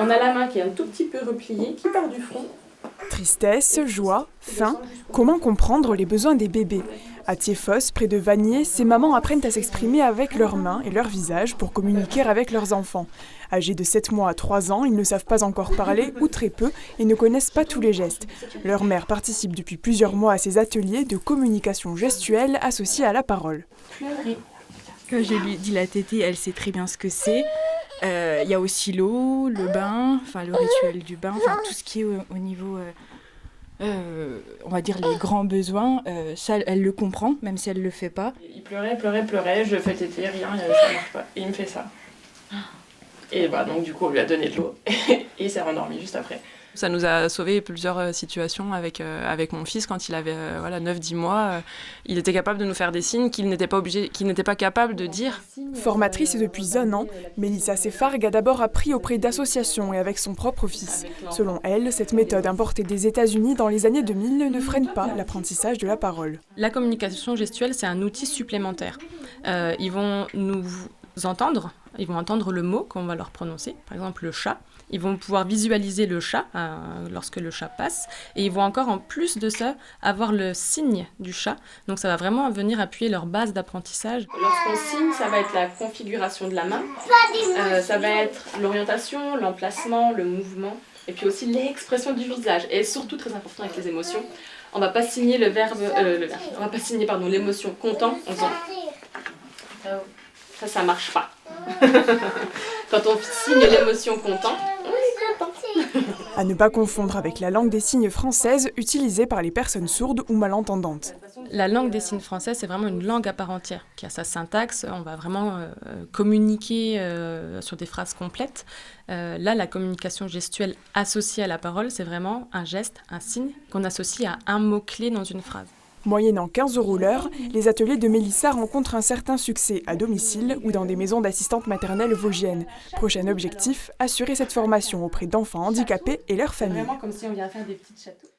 On a la main qui est un tout petit peu repliée, qui part du front. Tristesse, joie, faim, comment comprendre les besoins des bébés? À Thiéphos, près de Vanier, ces mamans apprennent à s'exprimer avec leurs mains et leur visage pour communiquer avec leurs enfants. Âgés de 7 mois à 3 ans, ils ne savent pas encore parler ou très peu et ne connaissent pas tous les gestes. Leur mère participe depuis plusieurs mois à ces ateliers de communication gestuelle associés à la parole. Quand je lui dis la tétée, elle sait très bien ce que c'est. Il y a aussi l'eau, le bain, enfin le rituel du bain, enfin tout ce qui est au niveau, on va dire les grands besoins, ça elle le comprend, même si elle le fait pas. Il pleurait, je fais téter, rien, ça marche pas. Et il me fait ça. Et bah donc du coup on lui a donné de l'eau et il s'est rendormi juste après. Ça nous a sauvé plusieurs situations avec mon fils quand il avait 9-10 mois. Il était capable de nous faire des signes qu'il n'était pas capable de dire. Formatrice depuis 1 an, Mélissa Sefarg a d'abord appris auprès d'associations et avec son propre fils. Selon elle, cette méthode importée des États-Unis dans les années 2000 ne freine pas l'apprentissage de la parole. La communication gestuelle, c'est un outil supplémentaire. Ils vont nous entendre, ils vont entendre le mot qu'on va leur prononcer, par exemple le chat. Ils vont pouvoir visualiser le chat lorsque le chat passe. Et ils vont encore, en plus de ça, avoir le signe du chat. Donc ça va vraiment venir appuyer leur base d'apprentissage. Lorsqu'on signe, ça va être la configuration de la main. Ça va être l'orientation, l'emplacement, le mouvement. Et puis aussi l'expression du visage. Et surtout, très important avec les émotions, on ne va pas signer on va pas signer l'émotion content en faisant... Ça marche pas. Quand on signe l'émotion content, À ne pas confondre avec la langue des signes française utilisée par les personnes sourdes ou malentendantes. La langue des signes française, c'est vraiment une langue à part entière, qui a sa syntaxe. On va vraiment communiquer sur des phrases complètes. Là, la communication gestuelle associée à la parole, c'est vraiment un geste, un signe qu'on associe à un mot-clé dans une phrase. Moyennant 15 € l'heure, les ateliers de Mélissa rencontrent un certain succès à domicile ou dans des maisons d'assistantes maternelles vosgiennes. Prochain objectif, assurer cette formation auprès d'enfants handicapés et leurs familles. Vraiment comme si on vient faire des petits châteaux.